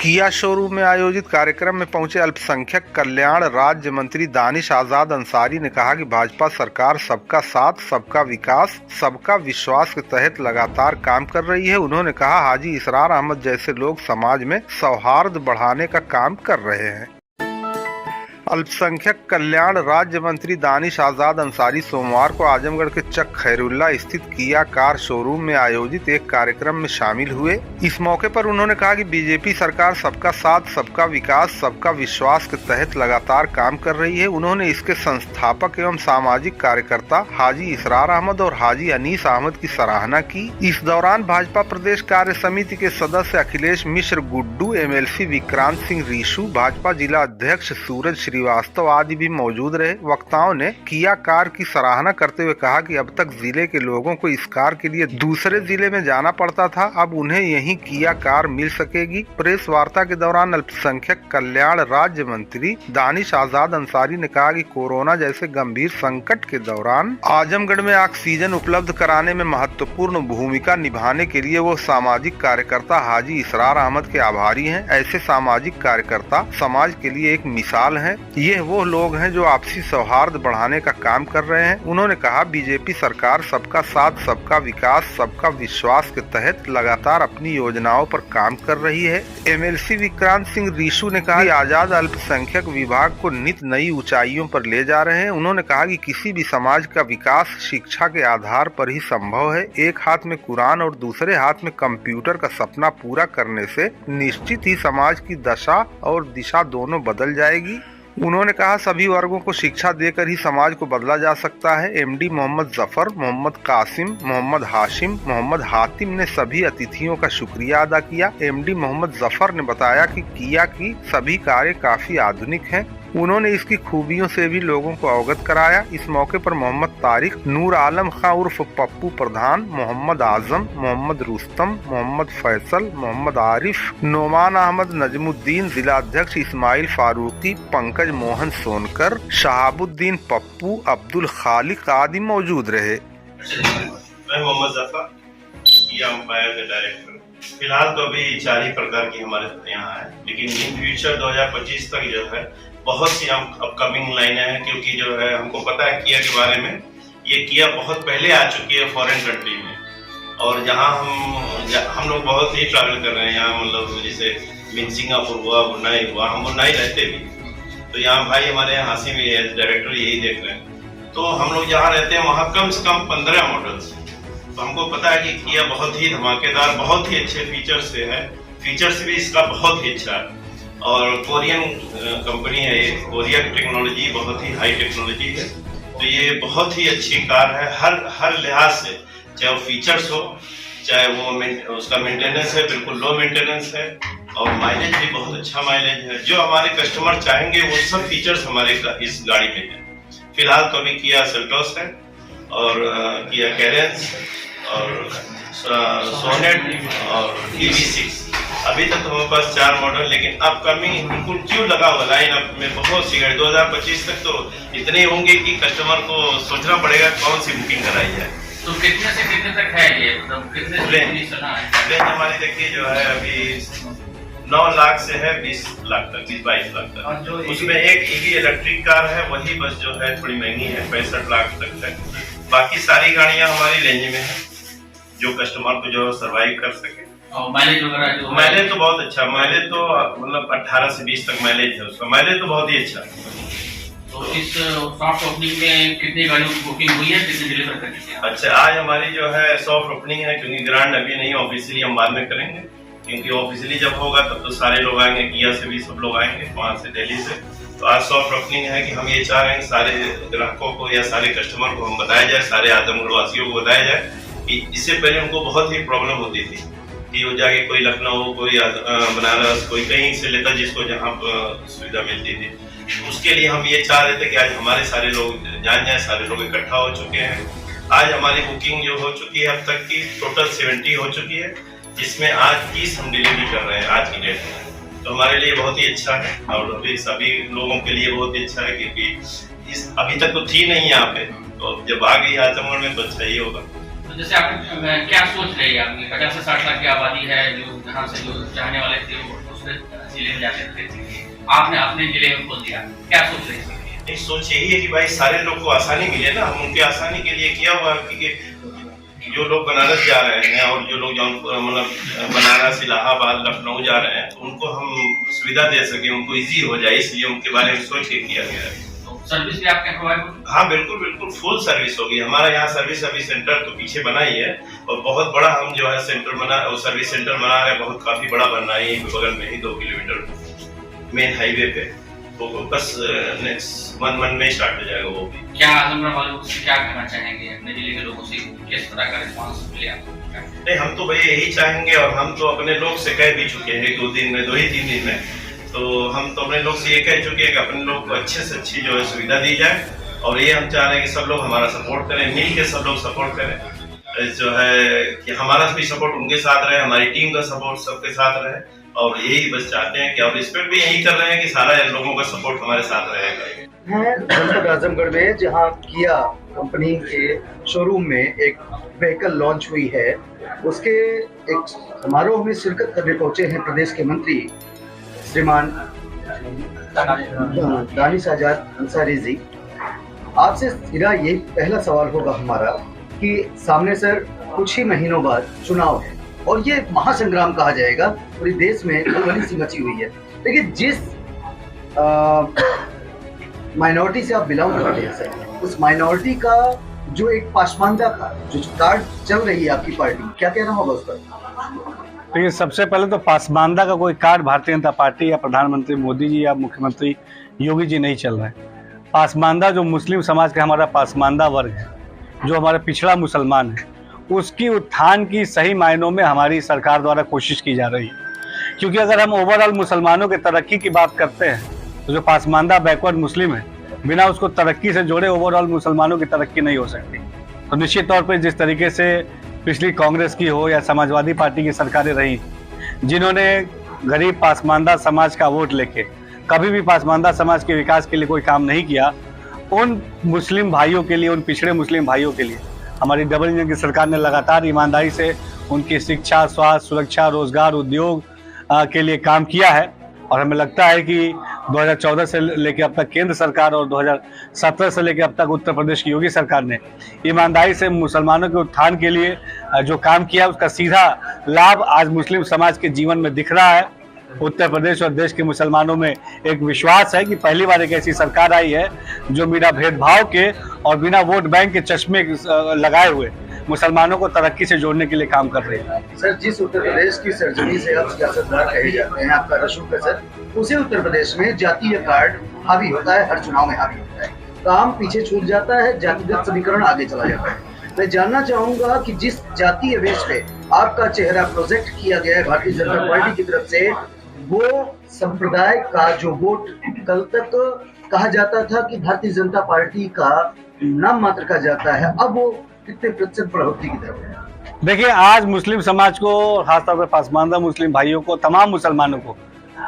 किया शोरूम में आयोजित कार्यक्रम में पहुंचे अल्पसंख्यक कल्याण राज्य मंत्री दानिश आजाद अंसारी ने कहा कि भाजपा सरकार सबका साथ, सबका विकास, सबका विश्वास के तहत लगातार काम कर रही है। उन्होंने कहा, हाजी इसरार अहमद जैसे लोग समाज में सौहार्द बढ़ाने का काम कर रहे हैं। अल्पसंख्यक कल्याण राज्य मंत्री दानिश आजाद अंसारी सोमवार को आजमगढ़ के चक खैरुल्ला स्थित किया कार शोरूम में आयोजित एक कार्यक्रम में शामिल हुए। इस मौके पर उन्होंने कहा कि बीजेपी सरकार सबका साथ, सबका विकास, सबका विश्वास के तहत लगातार काम कर रही है। उन्होंने इसके संस्थापक एवं सामाजिक कार्यकर्ता हाजी इसरार अहमद और हाजी अनीस अहमद की सराहना की। इस दौरान भाजपा प्रदेश कार्य समिति के सदस्य अखिलेश मिश्र गुड्डू, MLC विक्रांत सिंह रीशू, भाजपा जिला अध्यक्ष सूरज श्रीवास्तव आदि भी मौजूद रहे। वक्ताओं ने किया कार की सराहना करते हुए कहा कि अब तक जिले के लोगों को इस कार के लिए दूसरे जिले में जाना पड़ता था, अब उन्हें यहीं किया कार मिल सकेगी। प्रेस वार्ता के दौरान अल्पसंख्यक कल्याण राज्य मंत्री दानिश आजाद अंसारी ने कहा कि कोरोना जैसे गंभीर संकट के दौरान आजमगढ़ में ऑक्सीजन उपलब्ध कराने में महत्वपूर्ण भूमिका निभाने के लिए वो सामाजिक कार्यकर्ता हाजी इसरार अहमद के आभारी हैं। ऐसे सामाजिक कार्यकर्ता समाज के लिए एक मिसाल हैं। ये वो लोग हैं जो आपसी सौहार्द बढ़ाने का काम कर रहे हैं। उन्होंने कहा, बीजेपी सरकार सबका साथ, सबका विकास, सबका विश्वास के तहत लगातार अपनी योजनाओं पर काम कर रही है। MLC विक्रांत सिंह रीशू ने कहा कि आजाद अल्पसंख्यक विभाग को नित नई ऊंचाइयों पर ले जा रहे हैं। उन्होंने कहा कि किसी भी समाज का विकास शिक्षा के आधार पर ही संभव है। एक हाथ में कुरान और दूसरे हाथ में कंप्यूटर का सपना पूरा करने से निश्चित ही समाज की दशा और दिशा दोनों बदल जाएगी। उन्होंने कहा, सभी वर्गों को शिक्षा देकर ही समाज को बदला जा सकता है। MD मोहम्मद जफर, मोहम्मद कासिम, मोहम्मद हाशिम, मोहम्मद हातिम ने सभी अतिथियों का शुक्रिया अदा किया। MD मोहम्मद जफर ने बताया कि किया की सभी कारें काफी आधुनिक हैं। उन्होंने इसकी खूबियों से भी लोगों को अवगत कराया। इस मौके पर मोहम्मद तारिक, नूर आलम खां उर्फ पप्पू प्रधान, मोहम्मद आजम, मोहम्मद रुस्तम, मोहम्मद फैसल, मोहम्मद आरिफ, नोमान अहमद, नजमुद्दीन, जिला अध्यक्ष इस्माइल फारूकी, पंकज मोहन सोनकर, शहाबुद्दीन पप्पू, अब्दुल खालिक आदि मौजूद रहे। मैं मोहम्मद जफर, किया अंपायर के डायरेक्टर। फिलहाल तो अभी 4 ही प्रकार की हमारे यहाँ है, लेकिन इन फ्यूचर 2025 तक जो है बहुत सी अपकमिंग लाइनें हैं, क्योंकि जो है हमको पता है किया के बारे में। ये किया बहुत पहले आ चुकी है फॉरेन कंट्री में, और जहाँ हम लोग बहुत ही ट्रैवल कर रहे हैं यहाँ, मतलब जैसे सिंगापुर हुआ, ब्रुनाई हुआ, हम ब्रुनाई रहते भी, तो यहाँ भाई हमारे यहाँ हासिम भी है, डायरेक्टर यही देख रहे हैं। तो हम लोग जहाँ रहते हैं वहाँ कम से कम 15 मॉडल्स, तो हमको पता है कि किया बहुत ही धमाकेदार, बहुत ही अच्छे फीचर्स से है। फीचर्स भी इसका बहुत ही अच्छा है, और कोरियन कंपनी है ये, कोरिया की टेक्नोलॉजी बहुत ही हाई टेक्नोलॉजी है। तो ये बहुत ही अच्छी कार है हर लिहाज से, चाहे वो फीचर्स हो, चाहे वो उसका मेंटेनेंस है, बिल्कुल लो मेंटेनेंस है, और माइलेज भी बहुत अच्छा माइलेज है। जो हमारे कस्टमर चाहेंगे वो सब फीचर्स हमारे इस गाड़ी में है। फिलहाल तो अभी किया सेल्टोस है, और किया कैरेंस, और सोनेट, और EV6। अभी तक तो हमारे पास 4 मॉडल, लेकिन अपकमिंग बिल्कुल क्यों लगा हुआ लाइन अप में बहुत सी गाड़ी। 2025 तक तो इतने होंगे कि कस्टमर को सोचना पड़ेगा कौन सी बुकिंग कराई जाए। तो कितने से कितने तक है ये, मतलब कितने रेंज हमारी देखिए जो है अभी 9 लाख से है 20 लाख तक, 22 लाख तक। उसमें एक EV इलेक्ट्रिक कार है, वही बस जो है थोड़ी महंगी है, 65 लाख तक है। बाकी सारी गाड़ियां हमारी रेंज में है, जो कस्टमर को जो सर्वाइव कर सके। और माइलेज वगैरह जो माइलेज तो बहुत अच्छा, माइलेज तो मतलब 18 से 20 तक माइलेज है उसका, माइलेज तो बहुत ही अच्छा है। तो इस सॉफ्ट ओपनिंग में कितनी गाड़ियों की बुकिंग हुई है, कितने डिलीवर करनी है? अच्छा, आज हमारी जो है सॉफ्ट ओपनिंग है, क्योंकि ग्रांड अभी नहीं, ऑफिशियली हम बाद में करेंगे, क्योंकि ऑफिशियली जब होगा तब तो सारे लोग आएंगे, किया से भी सब लोग आएंगे, वहाँ से दिल्ली से। तो आज सॉफ्ट ओपनिंग है कि हम ये चाह रहे हैं सारे ग्राहकों को या सारे कस्टमर को हम बताया जाए, सारे आजमगढ़ वासियों को बताया जाए कि इससे पहले उनको बहुत ही प्रॉब्लम होती थी कि वो जाके कोई लखनऊ, कोई बनारस, कोई कहीं से लेता जिसको जहाँ सुविधा मिलती थी। उसके लिए हम ये चाह रहे थे कि आज हमारे सारे लोग जान जाए, सारे लोग इकट्ठा हो चुके हैं। आज हमारी बुकिंग जो हो चुकी है अब तक की टोटल 70 हो चुकी है, जिसमें आज 30 हम डिलीवरी कर रहे हैं आज की डेट में। तो हमारे लिए बहुत ही अच्छा है, और अभी सभी लोगों के लिए बहुत ही अच्छा है, क्योंकि इस अभी तक तो थी नहीं यहाँ पे, तो जब आ गई आजमगढ़ में तो अच्छा ही होगा। तो जैसे आप क्या सोच रहे हैं, आपकी 50 से 60 लाख की आबादी है, जो जहाँ से जो चाहने वाले थे वो दूसरे जिले में जाते थे, आपने अपने जिले में खोल दिया, क्या सोच रहे हैं? एक सोच यही है कि भाई सारे लोग को आसानी मिले ना। हम उनकी आसानी के लिए किया हुआ है कि जो लोग बनारस जा रहे हैं और जो लोग मतलब बनारस, इलाहाबाद, लखनऊ जा रहे हैं, तो उनको हम सुविधा दे सके, उनको इजी हो जाए, इसलिए उनके बारे में सोच के किया गया है। तो सर्विस भी आपके प्रोवाइड होगी? हाँ बिल्कुल बिल्कुल, फुल सर्विस होगी। हमारा यहाँ सर्विस अभी सेंटर तो पीछे बना ही है, और बहुत बड़ा हम जो है सेंटर सर्विस सेंटर बना रहे हैं, बहुत काफी बड़ा बन रहा है, बगल में ही 2 किलोमीटर मेन हाईवे पे। तो बस नेक्स्ट मंथ में स्टार्ट हो जाएगा वो भी। क्या आजमगढ़ वालों से क्या कहना चाहेंगे, अपने जिले के लोगों से किस तरह का रिस्पांस मिले आपको? नहीं, हम तो भाई यही चाहेंगे, और हम तो अपने लोग से कह भी चुके हैं 2 ही 3 दिन में। तो हम तो अपने लोग से ये कह चुके हैं कि अपने लोग को अच्छे से अच्छी जो है सुविधा दी जाए, और ये हम चाह रहे हैं कि सब लोग हमारा सपोर्ट करें, मिल के सब लोग सपोर्ट करें, जो है कि हमारा भी सपोर्ट उनके साथ रहे, हमारी टीम का सपोर्ट सबके साथ रहे, और यही बस चाहते हैं कि, और रिस्पेक्ट भी यही कर रहे हैं कि सारा लोगों का सपोर्ट हमारे साथ रहेगा। है जनपद आजमगढ़ में, जहां किया कंपनी के शोरूम में एक व्हीकल लॉन्च हुई है, उसके एक समारोह में शिरकत करने पहुंचे हैं प्रदेश के मंत्री श्रीमान दानिश आजाद अंसारी जी। आपसे सीधा यही पहला सवाल होगा हमारा कि सामने सर कुछ ही महीनों बाद चुनाव है, और ये महासंग्राम कहा जाएगा, पूरे देश में खलबली सी मची हुई है। लेकिन जिस माइनॉरिटी से आप बिलोंग करते हैं सर, उस माइनॉरिटी का जो एक पासमानदा का जो कार्ड चल रही है आपकी पार्टी, क्या कहना होगा उस पर? देखिए, सबसे पहले तो पासमानदा का कोई कार्ड भारतीय जनता पार्टी या प्रधानमंत्री मोदी जी या मुख्यमंत्री योगी जी नहीं चल रहा है। पासमानदा जो मुस्लिम समाज का हमारा पासमानदा वर्ग है, जो हमारा पिछड़ा मुसलमान है, उसकी उत्थान की सही मायनों में हमारी सरकार द्वारा कोशिश की जा रही है। क्योंकि अगर हम ओवरऑल मुसलमानों के तरक्की की बात करते हैं, तो जो पासमानदा बैकवर्ड मुस्लिम है, बिना उसको तरक्की से जोड़े ओवरऑल मुसलमानों की तरक्की नहीं हो सकती। तो निश्चित तौर पर जिस तरीके से पिछली कांग्रेस की हो या समाजवादी पार्टी की सरकारें रही, जिन्होंने गरीब पासमानदा समाज का वोट लेके कभी भी पासमानदा समाज के विकास के लिए कोई काम नहीं किया, उन मुस्लिम भाइयों के लिए, उन पिछड़े मुस्लिम भाइयों के लिए हमारी डबल इंजन की सरकार ने लगातार ईमानदारी से उनकी शिक्षा, स्वास्थ्य, सुरक्षा, रोजगार, उद्योग के लिए काम किया है। और हमें लगता है कि 2014 से लेकर अब तक केंद्र सरकार और 2017 से लेकर अब तक उत्तर प्रदेश की योगी सरकार ने ईमानदारी से मुसलमानों के उत्थान के लिए जो काम किया, उसका सीधा लाभ आज मुस्लिम समाज के जीवन में दिख रहा है। उत्तर प्रदेश और देश के मुसलमानों में एक विश्वास है कि पहली बार एक ऐसी सरकार आई है जो बिना भेदभाव के और बिना वोट बैंक के चश्मे लगाए हुए मुसलमानों को तरक्की से जोड़ने के लिए काम कर रही है। सर, जिस उत्तर प्रदेश की सरजमी से आप सियासतदार कहे जाते हैं, आपका रसूख है सर, उसी उत्तर प्रदेश में जातीय कार्ड हावी होता है, हर चुनाव में हावी होता है, काम पीछे छूट जाता है, जातिगत समीकरण आगे चला जाता है। मैं जानना चाहूंगा कि जिस जातीय बेस पे आपका चेहरा प्रोजेक्ट किया गया है भारतीय जनता पार्टी की तरफ से, वो संप्रदाय का जो वोट कल तक कहा जाता था कि भारतीय जनता पार्टी का नाम मात्र का जाता है, अब वो कितने प्रतिशत बढ़ोतरी की तरफ है? देखिए, आज मुस्लिम समाज को, खासतौर पर पासमानदा मुस्लिम भाइयों को, तमाम मुसलमानों को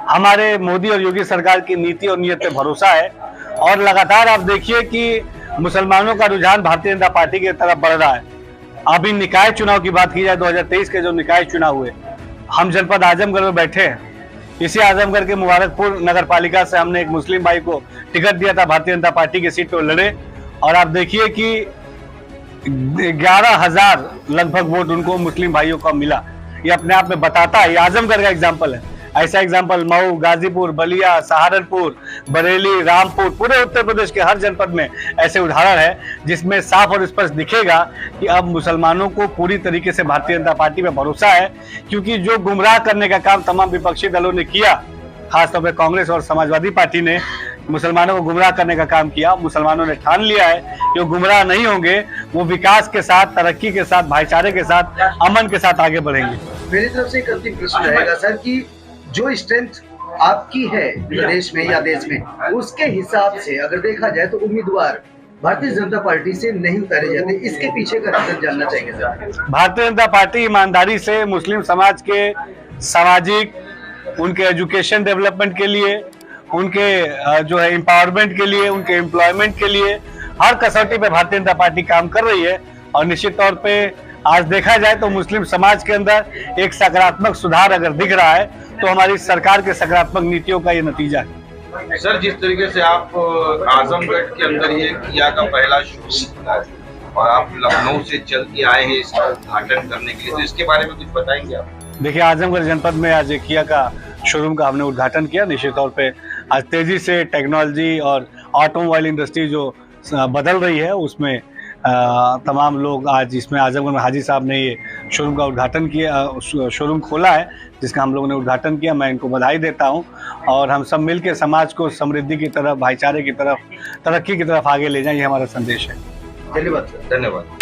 हमारे मोदी और योगी सरकार की नीति और नीयत पे भरोसा है। और लगातार आप देखिए कि मुसलमानों का रुझान भारतीय जनता पार्टी की तरफ बढ़ रहा है। अभी निकाय चुनाव की बात की जाए, 2023 के जो निकाय चुनाव हुए, हम जनपद आजमगढ़ में बैठे हैं। इसी आजमगढ़ के मुबारकपुर नगर पालिका से हमने एक मुस्लिम भाई को टिकट दिया था, भारतीय जनता पार्टी की सीट पर लड़े, और आप देखिए कि 11,000 लगभग वोट उनको मुस्लिम भाइयों को मिला। ये अपने आप में बताता है, ये आजमगढ़ का एग्जाम्पल है। ऐसा एग्जाम्पल मऊ, गाजीपुर, बलिया, सहारनपुर, बरेली, रामपुर, पूरे उत्तर प्रदेश के हर जनपद में ऐसे उदाहरण है, जिसमें साफ और स्पष्ट दिखेगा कि अब मुसलमानों को पूरी तरीके से भारतीय जनता पार्टी में भरोसा है। क्योंकि जो गुमराह करने का काम तमाम विपक्षी दलों ने किया, खासतौर पर कांग्रेस और समाजवादी पार्टी ने मुसलमानों को गुमराह करने का काम किया, मुसलमानों ने ठान लिया है कि वो गुमराह नहीं होंगे, वो विकास के साथ, तरक्की के साथ, भाईचारे के साथ, अमन के साथ आगे बढ़ेंगे। मेरी तरफ से एक अंतिम प्रश्न रहेगा सर कि जो स्ट्रेंथ आपकी है प्रदेश में या देश में, उसके हिसाब से अगर देखा जाए तो उम्मीदवार भारतीय जनता पार्टी से नहीं उतारे जाते, इसके पीछे का रीजन जानना चाहेंगे सर। भारतीय जनता पार्टी ईमानदारी से मुस्लिम समाज के सामाजिक, उनके एजुकेशन डेवलपमेंट के लिए, उनके जो है एम्पावरमेंट के लिए, उनके एम्प्लॉयमेंट के लिए हर कसौटी पे भारतीय जनता पार्टी काम कर रही है। और निश्चित तौर पे आज देखा जाए तो मुस्लिम समाज के अंदर एक सकारात्मक सुधार अगर दिख रहा है तो हमारी सरकार के सकारात्मक नीतियों का ये नतीजा है। सर, जिस तरीके से आप आजमगढ़ के अंदर ये किया का पहला शोरूम खुला है और आप लखनऊ से चल के आए हैं इसका उद्घाटन करने के लिए, तो इसके बारे में कुछ बताएंगे आप? देखिए, आजमगढ़ जनपद में आज किया का शोरूम का हमने उद्घाटन किया। निश्चित तौर पे आज तेजी से टेक्नोलॉजी और ऑटोमोबाइल इंडस्ट्री जो बदल रही है उसमें तमाम लोग आज इसमें आजमगढ़ में हाजी साहब ने ये शोरूम का उद्घाटन किया, शोरूम खोला है जिसका हम लोगों ने उद्घाटन किया। मैं इनको बधाई देता हूं और हम सब मिलकर समाज को समृद्धि की तरफ, भाईचारे की तरफ, तरक्की की तरफ आगे ले जाएं, ये हमारा संदेश है। धन्यवाद सर। धन्यवाद।